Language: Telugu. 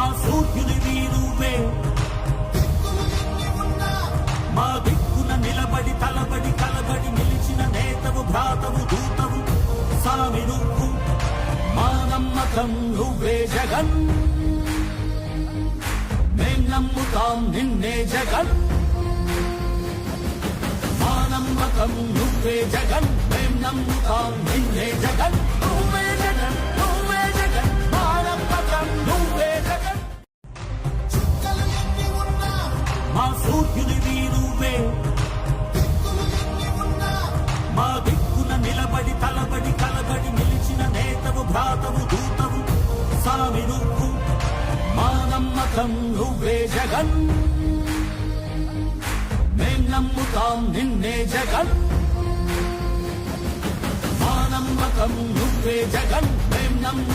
మా సూర్యుని వీరువే మా దిక్కున నిలబడి తలబడి కలబడి నిలిచిన నేతవు భ్రాతవు దూతవు సామి నువ్వు మా నమ్మకం నువ్వే జగన్ మేం నమ్ముతాం నిన్నే జగన్ మా నమ్మకం నువ్వే జగన్ మేం నమ్ముతాం నిన్నే జగన్ నువ్వే జగన్ నువ్వే జగన్ మా నమ్మకం నువ్వే జగన్ మా సూర్యుని వీరువే మా దిక్కున నిలబడి తలబడి కలబడి నిలిచిన నేతవు భ్రాతవు దూతవు సామి నువ్వు మా నమ్మకం నువ్వే జగన్ మేం నమ్ముతాం నిన్నే జగన్ మా నమ్మకం నువ్వే జగన్ మేం